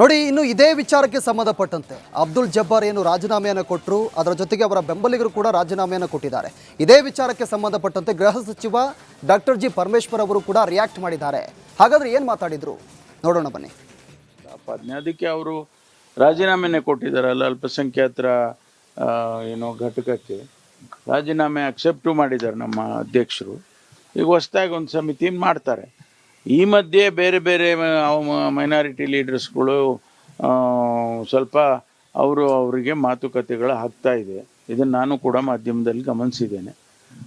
ನೋಡಿ, ಇನ್ನು ಇದೇ ವಿಚಾರಕ್ಕೆ ಸಂಬಂಧಪಟ್ಟಂತೆ ಅಬ್ದುಲ್ ಜಬ್ಬಾರ್ ಏನು ರಾಜೀನಾಮೆಯನ್ನು ಕೊಟ್ಟರು, ಅದರ ಜೊತೆಗೆ ಅವರ ಬೆಂಬಲಿಗರು ಕೂಡ ರಾಜೀನಾಮೆಯನ್ನು ಕೊಟ್ಟಿದ್ದಾರೆ. ಇದೇ ವಿಚಾರಕ್ಕೆ ಸಂಬಂಧಪಟ್ಟಂತೆ ಗೃಹ ಸಚಿವ ಡಾಕ್ಟರ್ ಜಿ ಪರಮೇಶ್ವರ್ ಅವರು ಕೂಡ ರಿಯಾಕ್ಟ್ ಮಾಡಿದ್ದಾರೆ. ಹಾಗಾದ್ರೆ ಏನು ಮಾತಾಡಿದ್ರು ನೋಡೋಣ ಬನ್ನಿ. ಅದಕ್ಕೆ ಅವರು ರಾಜೀನಾಮೆನೇ ಕೊಟ್ಟಿದ್ದಾರಲ್ಲ, ಅಲ್ಪಸಂಖ್ಯಾತರ ಘಟಕಕ್ಕೆ ರಾಜೀನಾಮೆ ಅಕ್ಸೆಪ್ಟು ಮಾಡಿದ್ದಾರೆ ನಮ್ಮ ಅಧ್ಯಕ್ಷರು. ಈಗ ಹೊಸದಾಗಿ ಒಂದು ಸಮಿತಿಯನ್ನು ಮಾಡ್ತಾರೆ. ಈ ಮಧ್ಯೆ ಬೇರೆ ಬೇರೆ ಮೈನಾರಿಟಿ ಲೀಡರ್ಸ್ಗಳು ಸ್ವಲ್ಪ ಅವರಿಗೆ ಮಾತುಕತೆಗಳು ಆಗ್ತಾ ಇದೆ. ಇದನ್ನು ನಾನು ಕೂಡ ಮಾಧ್ಯಮದಲ್ಲಿ ಗಮನಿಸಿದ್ದೇನೆ.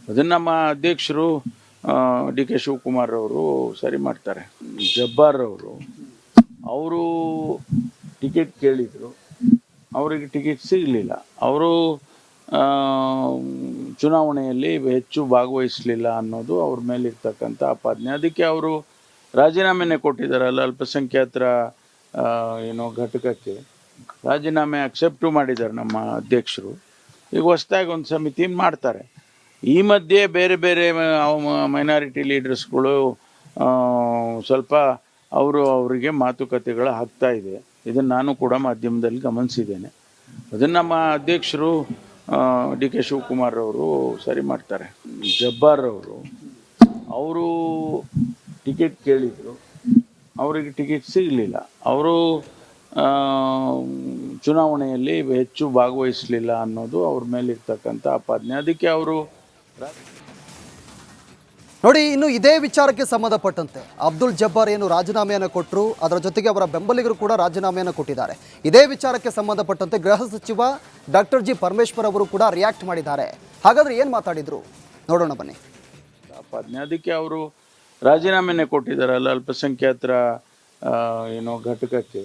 ಅದನ್ನು ನಮ್ಮ ಅಧ್ಯಕ್ಷರು ಡಿ ಕೆ ಶಿವಕುಮಾರ್ ಅವರು ಸರಿ ಮಾಡ್ತಾರೆ. ಜಬ್ಬಾರ್ ಅವರು ಟಿಕೆಟ್ ಕೇಳಿದರು, ಅವರಿಗೆ ಟಿಕೆಟ್ ಸಿಗಲಿಲ್ಲ. ಅವರು ಚುನಾವಣೆಯಲ್ಲಿ ಹೆಚ್ಚು ಭಾಗವಹಿಸಲಿಲ್ಲ ಅನ್ನೋದು ಅವ್ರ ಮೇಲಿರ್ತಕ್ಕಂಥ ಆಪಾದನೆ. ಅದಕ್ಕೆ ಅವರು ರಾಜೀನಾಮೆನೇ ಕೊಟ್ಟಿದ್ದಾರಲ್ಲ, ಅಲ್ಪಸಂಖ್ಯಾತರ ಘಟಕಕ್ಕೆ ರಾಜೀನಾಮೆ ಅಕ್ಸೆಪ್ಟು ಮಾಡಿದ್ದಾರೆ ನಮ್ಮ ಅಧ್ಯಕ್ಷರು. ಈಗ ಹೊಸದಾಗಿ ಒಂದು ಸಮಿತಿಯನ್ನು ಮಾಡ್ತಾರೆ. ಈ ಮಧ್ಯೆ ಬೇರೆ ಬೇರೆ ಮೈನಾರಿಟಿ ಲೀಡರ್ಸ್ಗಳು ಸ್ವಲ್ಪ ಅವರಿಗೆ ಮಾತುಕತೆಗಳು ಆಗ್ತಾ ಇದೆ. ಇದನ್ನು ನಾನು ಕೂಡ ಮಾಧ್ಯಮದಲ್ಲಿ ಗಮನಿಸಿದ್ದೇನೆ. ಅದನ್ನು ನಮ್ಮ ಅಧ್ಯಕ್ಷರು ಡಿ ಕೆ ಶಿವಕುಮಾರ್ ಅವರು ಸರಿ ಮಾಡ್ತಾರೆ. ಜಬ್ಬಾರ್ ಅವರು ಟಿಕೆಟ್ ಕೇಳಿದರು, ಅವರಿಗೆ ಟಿಕೆಟ್ ಸಿಗಲಿಲ್ಲ. ಅವರು ಚುನಾವಣೆಯಲ್ಲಿ ಹೆಚ್ಚು ಭಾಗವಹಿಸಲಿಲ್ಲ ಅನ್ನೋದು ಅವ್ರ ಮೇಲಿರ್ತಕ್ಕಂಥ ಆಪಾದನೆ. ಅದಕ್ಕೆ ಅವರು ನೋಡಿ, ಇನ್ನು ಇದೇ ವಿಚಾರಕ್ಕೆ ಸಂಬಂಧಪಟ್ಟಂತೆ ಅಬ್ದುಲ್ ಜಬ್ಬಾರ್ ಏನು ರಾಜೀನಾಮೆಯನ್ನು ಕೊಟ್ಟರು, ಅದರ ಜೊತೆಗೆ ಅವರ ಬೆಂಬಲಿಗರು ಕೂಡ ರಾಜೀನಾಮೆಯನ್ನು ಕೊಟ್ಟಿದ್ದಾರೆ. ಇದೇ ವಿಚಾರಕ್ಕೆ ಸಂಬಂಧಪಟ್ಟಂತೆ ಗೃಹ ಸಚಿವ ಡಾಕ್ಟರ್ ಜಿ ಪರಮೇಶ್ವರ್ ಅವರು ಕೂಡ ರಿಯಾಕ್ಟ್ ಮಾಡಿದ್ದಾರೆ. ಹಾಗಾದ್ರೆ ಏನು ಮಾತಾಡಿದ್ರು ನೋಡೋಣ ಬನ್ನಿ. ಅದಕ್ಕೆ ಅವರು ರಾಜೀನಾಮೆನೇ ಕೊಟ್ಟಿದ್ದಾರಲ್ಲ, ಅಲ್ಪಸಂಖ್ಯಾತರ ಘಟಕಕ್ಕೆ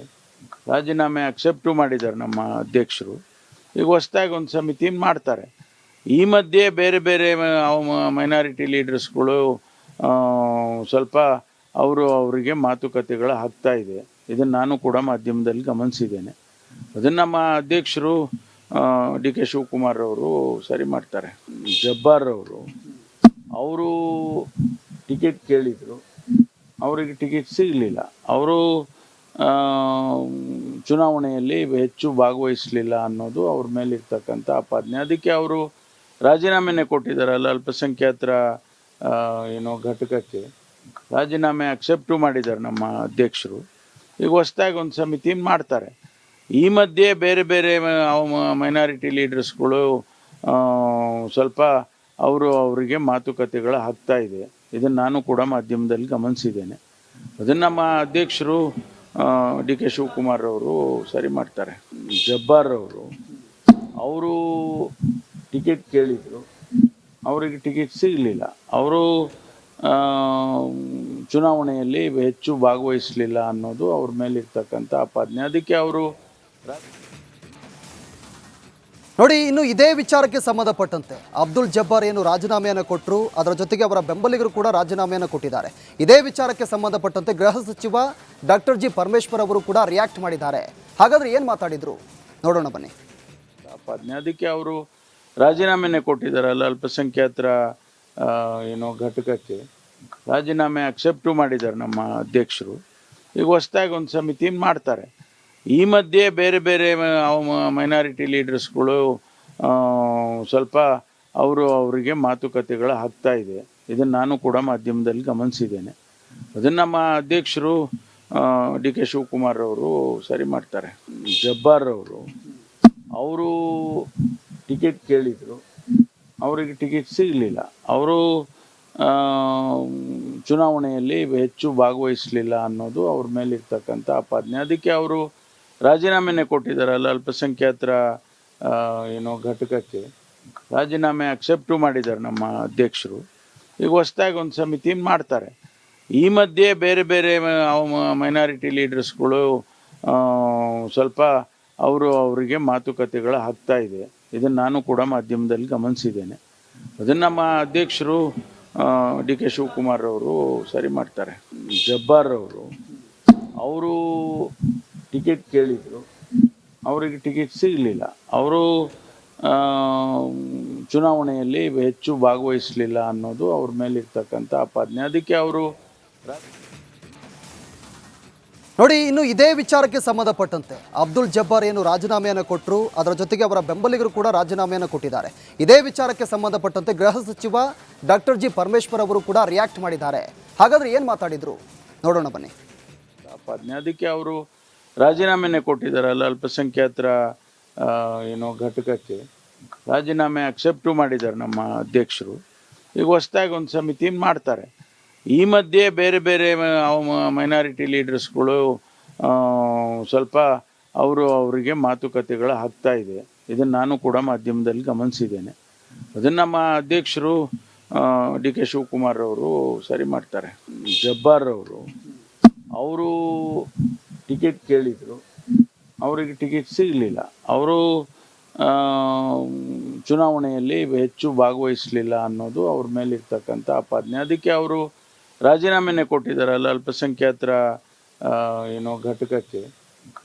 ರಾಜೀನಾಮೆ ಅಕ್ಸೆಪ್ಟು ಮಾಡಿದ್ದಾರೆ ನಮ್ಮ ಅಧ್ಯಕ್ಷರು. ಈಗ ಹೊಸದಾಗಿ ಒಂದು ಸಮಿತಿಯನ್ನು ಮಾಡ್ತಾರೆ. ಈ ಮಧ್ಯೆ ಬೇರೆ ಬೇರೆ ಮೈನಾರಿಟಿ ಲೀಡರ್ಸ್ಗಳು ಸ್ವಲ್ಪ ಅವರಿಗೆ ಮಾತುಕತೆಗಳು ಆಗ್ತಾ ಇದೆ. ಇದನ್ನು ನಾನು ಕೂಡ ಮಾಧ್ಯಮದಲ್ಲಿ ಗಮನಿಸಿದ್ದೇನೆ. ಅದನ್ನು ನಮ್ಮ ಅಧ್ಯಕ್ಷರು ಡಿ ಕೆ ಶಿವಕುಮಾರ್ ಅವರು ಸರಿ ಮಾಡ್ತಾರೆ. ಜಬ್ಬಾರ್ ಅವರು ಟಿಕೆಟ್ ಕೇಳಿದರು, ಅವರಿಗೆ ಟಿಕೆಟ್ ಸಿಗಲಿಲ್ಲ. ಅವರು ಚುನಾವಣೆಯಲ್ಲಿ ಹೆಚ್ಚು ಭಾಗವಹಿಸಲಿಲ್ಲ ಅನ್ನೋದು ಅವ್ರ ಮೇಲಿರ್ತಕ್ಕಂಥ ಆಪಾದನೆ. ಅದಕ್ಕೆ ಅವರು ರಾಜೀನಾಮೆನೇ ಕೊಟ್ಟಿದ್ದಾರಲ್ಲ, ಅಲ್ಪಸಂಖ್ಯಾತರ ಘಟಕಕ್ಕೆ ರಾಜೀನಾಮೆ ಅಕ್ಸೆಪ್ಟು ಮಾಡಿದ್ದಾರೆ ನಮ್ಮ ಅಧ್ಯಕ್ಷರು. ಈಗ ಹೊಸದಾಗಿ ಒಂದು ಸಮಿತಿಯನ್ನು ಮಾಡ್ತಾರೆ. ಈ ಮಧ್ಯೆ ಬೇರೆ ಬೇರೆ ಮೈನಾರಿಟಿ ಲೀಡರ್ಸ್ಗಳು ಸ್ವಲ್ಪ ಅವರಿಗೆ ಮಾತುಕತೆಗಳು ಆಗ್ತಾ ಇದೆ. ಇದನ್ನು ನಾನು ಕೂಡ ಮಾಧ್ಯಮದಲ್ಲಿ ಗಮನಿಸಿದ್ದೇನೆ. ಅದನ್ನು ನಮ್ಮ ಅಧ್ಯಕ್ಷರು ಡಿ ಕೆ ಶಿವಕುಮಾರ್ ಅವರು ಸರಿ ಮಾಡ್ತಾರೆ. ಜಬ್ಬಾರ್ ಅವರು ಟಿಕೆಟ್ ಕೇಳಿದರು, ಅವರಿಗೆ ಟಿಕೆಟ್ ಸಿಗಲಿಲ್ಲ. ಅವರು ಚುನಾವಣೆಯಲ್ಲಿ ಹೆಚ್ಚು ಭಾಗವಹಿಸಲಿಲ್ಲ ಅನ್ನೋದು ಅವ್ರ ಮೇಲಿರ್ತಕ್ಕಂಥ ಆಪಾದನೆ. ಅದಕ್ಕೆ ಅವರು ನೋಡಿ, ಇನ್ನು ಇದೇ ವಿಚಾರಕ್ಕೆ ಸಂಬಂಧಪಟ್ಟಂತೆ ಅಬ್ದುಲ್ ಜಬ್ಬಾರ್ ಏನು ರಾಜೀನಾಮೆಯನ್ನು ಕೊಟ್ಟರು, ಅದರ ಜೊತೆಗೆ ಅವರ ಬೆಂಬಲಿಗರು ಕೂಡ ರಾಜೀನಾಮೆಯನ್ನು ಕೊಟ್ಟಿದ್ದಾರೆ. ಇದೇ ವಿಚಾರಕ್ಕೆ ಸಂಬಂಧಪಟ್ಟಂತೆ ಗೃಹ ಸಚಿವ ಡಾಕ್ಟರ್ ಜಿ ಪರಮೇಶ್ವರ್ ಅವರು ಕೂಡ ರಿಯಾಕ್ಟ್ ಮಾಡಿದ್ದಾರೆ. ಹಾಗಾದ್ರೆ ಏನು ಮಾತಾಡಿದ್ರು ನೋಡೋಣ ಬನ್ನಿ. ಅದಕ್ಕೆ ಅವರು ರಾಜೀನಾಮೆನೇ ಕೊಟ್ಟಿದ್ದಾರಲ್ಲ, ಅಲ್ಪಸಂಖ್ಯಾತರ ಘಟಕಕ್ಕೆ ರಾಜೀನಾಮೆ ಅಕ್ಸೆಪ್ಟು ಮಾಡಿದ್ದಾರೆ ನಮ್ಮ ಅಧ್ಯಕ್ಷರು. ಈಗ ಹೊಸದಾಗಿ ಒಂದು ಸಮಿತಿಯನ್ನು ಮಾಡ್ತಾರೆ. ಈ ಮಧ್ಯೆ ಬೇರೆ ಬೇರೆ ಮೈನಾರಿಟಿ ಲೀಡರ್ಸ್ಗಳು ಸ್ವಲ್ಪ ಅವರಿಗೆ ಮಾತುಕತೆಗಳು ಆಗ್ತಾ ಇದೆ. ಇದನ್ನು ನಾನು ಕೂಡ ಮಾಧ್ಯಮದಲ್ಲಿ ಗಮನಿಸಿದ್ದೇನೆ. ಅದನ್ನು ನಮ್ಮ ಅಧ್ಯಕ್ಷರು ಡಿ ಕೆ ಶಿವಕುಮಾರ್ ಅವರು ಸರಿ ಮಾಡ್ತಾರೆ. ಜಬ್ಬಾರ್ ಅವರು ಟಿಕೆಟ್ ಕೇಳಿದರು, ಅವರಿಗೆ ಟಿಕೆಟ್ ಸಿಗಲಿಲ್ಲ. ಅವರು ಚುನಾವಣೆಯಲ್ಲಿ ಹೆಚ್ಚು ಭಾಗವಹಿಸಲಿಲ್ಲ ಅನ್ನೋದು ಅವ್ರ ಮೇಲಿರ್ತಕ್ಕಂಥ ಆಪಾದನೆ. ಅದಕ್ಕೆ ಅವರು ರಾಜೀನಾಮೆನೇ ಕೊಟ್ಟಿದ್ದಾರಲ್ಲ, ಅಲ್ಪಸಂಖ್ಯಾತರ ಘಟಕಕ್ಕೆ ರಾಜೀನಾಮೆ ಅಕ್ಸೆಪ್ಟು ಮಾಡಿದ್ದಾರೆ ನಮ್ಮ ಅಧ್ಯಕ್ಷರು. ಈಗ ಹೊಸದಾಗಿ ಒಂದು ಸಮಿತಿಯನ್ನು ಮಾಡ್ತಾರೆ. ಈ ಮಧ್ಯೆ ಬೇರೆ ಬೇರೆ ಮೈನಾರಿಟಿ ಲೀಡರ್ಸ್ಗಳು ಸ್ವಲ್ಪ ಅವರಿಗೆ ಮಾತುಕತೆಗಳು ಆಗ್ತಾ ಇದೆ. ಇದನ್ನು ನಾನು ಕೂಡ ಮಾಧ್ಯಮದಲ್ಲಿ ಗಮನಿಸಿದ್ದೇನೆ. ಅದನ್ನು ನಮ್ಮ ಅಧ್ಯಕ್ಷರು ಡಿ ಕೆ ಶಿವಕುಮಾರ್ ಅವರು ಸರಿ ಮಾಡ್ತಾರೆ. ಜಬ್ಬಾರ್ ಅವರು ಟಿಕೆಟ್ ಕೇಳಿದರು, ಅವರಿಗೆ ಟಿಕೆಟ್ ಸಿಗಲಿಲ್ಲ. ಅವರು ಚುನಾವಣೆಯಲ್ಲಿ ಹೆಚ್ಚು ಭಾಗವಹಿಸಲಿಲ್ಲ ಅನ್ನೋದು ಅವ್ರ ಮೇಲಿರ್ತಕ್ಕಂಥ ಆಪಾದನೆ. ಅದಕ್ಕೆ ಅವರು ನೋಡಿ, ಇನ್ನು ಇದೇ ವಿಚಾರಕ್ಕೆ ಸಂಬಂಧಪಟ್ಟಂತೆ ಅಬ್ದುಲ್ ಜಬ್ಬಾರ್ ಏನು ರಾಜೀನಾಮೆಯನ್ನು ಕೊಟ್ಟರು, ಅದರ ಜೊತೆಗೆ ಅವರ ಬೆಂಬಲಿಗರು ಕೂಡ ರಾಜೀನಾಮೆಯನ್ನು ಕೊಟ್ಟಿದ್ದಾರೆ. ಇದೇ ವಿಚಾರಕ್ಕೆ ಸಂಬಂಧಪಟ್ಟಂತೆ ಗೃಹ ಸಚಿವ ಡಾಕ್ಟರ್ ಜಿ ಪರಮೇಶ್ವರ್ ಅವರು ಕೂಡ ರಿಯಾಕ್ಟ್ ಮಾಡಿದ್ದಾರೆ. ಹಾಗಾದ್ರೆ ಏನು ಮಾತಾಡಿದ್ರು ನೋಡೋಣ ಬನ್ನಿ. ಅದಕ್ಕೆ ಅವರು ರಾಜೀನಾಮೆನೇ ಕೊಟ್ಟಿದ್ದಾರಲ್ಲ, ಅಲ್ಪಸಂಖ್ಯಾತರ ಘಟಕಕ್ಕೆ ರಾಜೀನಾಮೆ ಅಕ್ಸೆಪ್ಟು ಮಾಡಿದ್ದಾರೆ ನಮ್ಮ ಅಧ್ಯಕ್ಷರು. ಈಗ ಹೊಸದಾಗಿ ಒಂದು ಸಮಿತಿಯನ್ನು ಮಾಡ್ತಾರೆ. ಈ ಮಧ್ಯೆ ಬೇರೆ ಬೇರೆ ಮೈನಾರಿಟಿ ಲೀಡರ್ಸ್ಗಳು ಸ್ವಲ್ಪ ಅವರಿಗೆ ಮಾತುಕತೆಗಳು ಆಗ್ತಾ ಇದೆ. ಇದನ್ನು ನಾನು ಕೂಡ ಮಾಧ್ಯಮದಲ್ಲಿ ಗಮನಿಸಿದ್ದೇನೆ. ಅದನ್ನು ನಮ್ಮ ಅಧ್ಯಕ್ಷರು ಡಿ ಕೆ ಶಿವಕುಮಾರ್ ಅವರು ಸರಿ ಮಾಡ್ತಾರೆ. ಜಬ್ಬಾರ್ ಅವರು ಟಿಕೆಟ್ ಕೇಳಿದರು, ಅವರಿಗೆ ಟಿಕೆಟ್ ಸಿಗಲಿಲ್ಲ. ಅವರು ಚುನಾವಣೆಯಲ್ಲಿ ಹೆಚ್ಚು ಭಾಗವಹಿಸಲಿಲ್ಲ ಅನ್ನೋದು ಅವ್ರ ಮೇಲಿರ್ತಕ್ಕಂಥ ಆಪಾದನೆ. ಅದಕ್ಕೆ ಅವರು ರಾಜೀನಾಮೆನೇ ಕೊಟ್ಟಿದ್ದಾರಲ್ಲ, ಅಲ್ಪಸಂಖ್ಯಾತರ ಘಟಕಕ್ಕೆ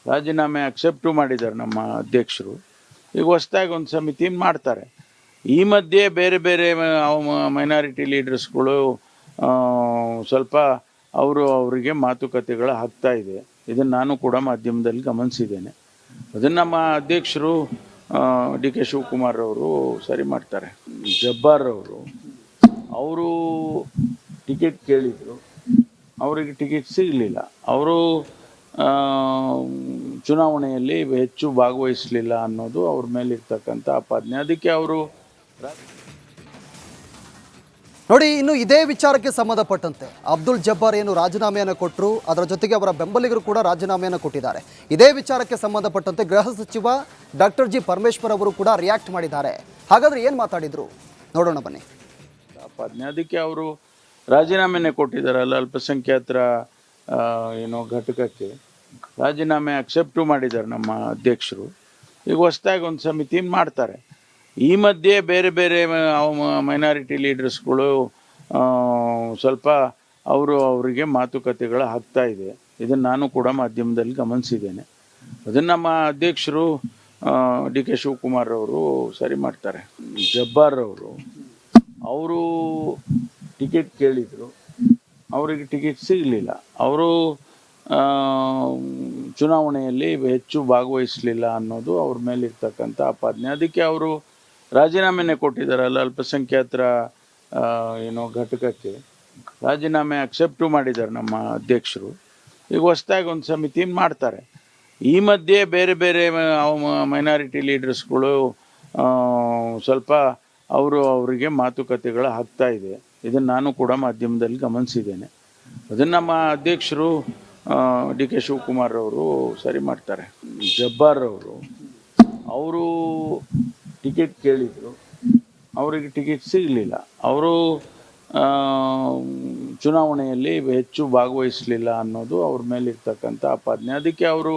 ರಾಜೀನಾಮೆ ಅಕ್ಸೆಪ್ಟು ಮಾಡಿದ್ದಾರೆ ನಮ್ಮ ಅಧ್ಯಕ್ಷರು. ಈಗ ಹೊಸದಾಗಿ ಒಂದು ಸಮಿತಿಯನ್ನು ಮಾಡ್ತಾರೆ. ಈ ಮಧ್ಯೆ ಬೇರೆ ಬೇರೆ ಮೈನಾರಿಟಿ ಲೀಡರ್ಸ್ಗಳು ಸ್ವಲ್ಪ ಅವರಿಗೆ ಮಾತುಕತೆಗಳು ಆಗ್ತಾ ಇದೆ. ಇದನ್ನು ನಾನು ಕೂಡ ಮಾಧ್ಯಮದಲ್ಲಿ ಗಮನಿಸಿದ್ದೇನೆ. ಅದನ್ನು ನಮ್ಮ ಅಧ್ಯಕ್ಷರು ಡಿ ಕೆ ಶಿವಕುಮಾರ್ ಅವರು ಸರಿ ಮಾಡ್ತಾರೆ. ಜಬ್ಬಾರ್ ಅವರು ಟಿಕೆಟ್ ಕೇಳಿದರು, ಅವರಿಗೆ ಟಿಕೆಟ್ ಸಿಗಲಿಲ್ಲ. ಅವರು ಚುನಾವಣೆಯಲ್ಲಿ ಹೆಚ್ಚು ಭಾಗವಹಿಸಲಿಲ್ಲ ಅನ್ನೋದು ಅವ್ರ ಮೇಲಿರ್ತಕ್ಕಂಥ ಆಪಾದನೆ. ಅದಕ್ಕೆ ಅವರು ನೋಡಿ, ಇನ್ನು ಇದೇ ವಿಚಾರಕ್ಕೆ ಸಂಬಂಧಪಟ್ಟಂತೆ ಅಬ್ದುಲ್ ಜಬ್ಬಾರ್ ಏನು ರಾಜೀನಾಮೆಯನ್ನು ಕೊಟ್ಟರು, ಅದರ ಜೊತೆಗೆ ಅವರ ಬೆಂಬಲಿಗರು ಕೂಡ ರಾಜೀನಾಮೆಯನ್ನು ಕೊಟ್ಟಿದ್ದಾರೆ. ಇದೇ ವಿಚಾರಕ್ಕೆ ಸಂಬಂಧಪಟ್ಟಂತೆ ಗೃಹ ಸಚಿವ ಡಾಕ್ಟರ್ ಜಿ ಪರಮೇಶ್ವರ್ ಅವರು ಕೂಡ ರಿಯಾಕ್ಟ್ ಮಾಡಿದ್ದಾರೆ. ಹಾಗಾದ್ರೆ ಏನು ಮಾತಾಡಿದ್ರು ನೋಡೋಣ ಬನ್ನಿ. ಅದಕ್ಕೆ ಅವರು ರಾಜೀನಾಮೆನೇ ಕೊಟ್ಟಿದ್ದಾರಲ್ಲ, ಅಲ್ಪಸಂಖ್ಯಾತರ ಘಟಕಕ್ಕೆ ರಾಜೀನಾಮೆ ಅಕ್ಸೆಪ್ಟು ಮಾಡಿದ್ದಾರೆ ನಮ್ಮ ಅಧ್ಯಕ್ಷರು. ಈಗ ಹೊಸದಾಗಿ ಒಂದು ಸಮಿತಿಯನ್ನು ಮಾಡ್ತಾರೆ. ಈ ಮಧ್ಯೆ ಬೇರೆ ಬೇರೆ ಮೈನಾರಿಟಿ ಲೀಡರ್ಸ್ಗಳು ಸ್ವಲ್ಪ ಅವರಿಗೆ ಮಾತುಕತೆಗಳು ಆಗ್ತಾ ಇದೆ. ಇದನ್ನು ನಾನು ಕೂಡ ಮಾಧ್ಯಮದಲ್ಲಿ ಗಮನಿಸಿದ್ದೇನೆ. ಅದನ್ನು ನಮ್ಮ ಅಧ್ಯಕ್ಷರು ಡಿ ಕೆ ಶಿವಕುಮಾರ್ ಅವರು ಸರಿ ಮಾಡ್ತಾರೆ. ಜಬ್ಬಾರ್ ಅವರು ಟಿಕೆಟ್ ಕೇಳಿದರು, ಅವರಿಗೆ ಟಿಕೆಟ್ ಸಿಗಲಿಲ್ಲ. ಅವರು ಚುನಾವಣೆಯಲ್ಲಿ ಹೆಚ್ಚು ಭಾಗವಹಿಸಲಿಲ್ಲ ಅನ್ನೋದು ಅವ್ರ ಮೇಲಿರ್ತಕ್ಕಂಥ ಆಪಾದನೆ. ಅದಕ್ಕೆ ಅವರು ರಾಜೀನಾಮೆನೇ ಕೊಟ್ಟಿದ್ದಾರಲ್ಲ, ಅಲ್ಪಸಂಖ್ಯಾತರ ಘಟಕಕ್ಕೆ ರಾಜೀನಾಮೆ ಅಕ್ಸೆಪ್ಟು ಮಾಡಿದ್ದಾರೆ ನಮ್ಮ ಅಧ್ಯಕ್ಷರು. ಈಗ ಹೊಸದಾಗಿ ಒಂದು ಸಮಿತಿಯನ್ನು ಮಾಡ್ತಾರೆ. ಈ ಮಧ್ಯೆ ಬೇರೆ ಬೇರೆ ಮೈನಾರಿಟಿ ಲೀಡರ್ಸ್ಗಳು ಸ್ವಲ್ಪ ಅವರಿಗೆ ಮಾತುಕತೆಗಳು ಆಗ್ತಾ ಇದೆ. ಇದನ್ನು ನಾನು ಕೂಡ ಮಾಧ್ಯಮದಲ್ಲಿ ಗಮನಿಸಿದ್ದೇನೆ. ಅದನ್ನು ನಮ್ಮ ಅಧ್ಯಕ್ಷರು ಡಿ ಕೆ ಶಿವಕುಮಾರ್ ಅವರು ಸರಿ ಮಾಡ್ತಾರೆ. ಜಬ್ಬಾರ್ ಅವರು ಟಿಕೆಟ್ ಕೇಳಿದರು, ಅವರಿಗೆ ಟಿಕೆಟ್ ಸಿಗಲಿಲ್ಲ. ಅವರು ಚುನಾವಣೆಯಲ್ಲಿ ಹೆಚ್ಚು ಭಾಗವಹಿಸಲಿಲ್ಲ ಅನ್ನೋದು ಅವ್ರ ಮೇಲಿರ್ತಕ್ಕಂಥ ಆಪಾದನೆ. ಅದಕ್ಕೆ ಅವರು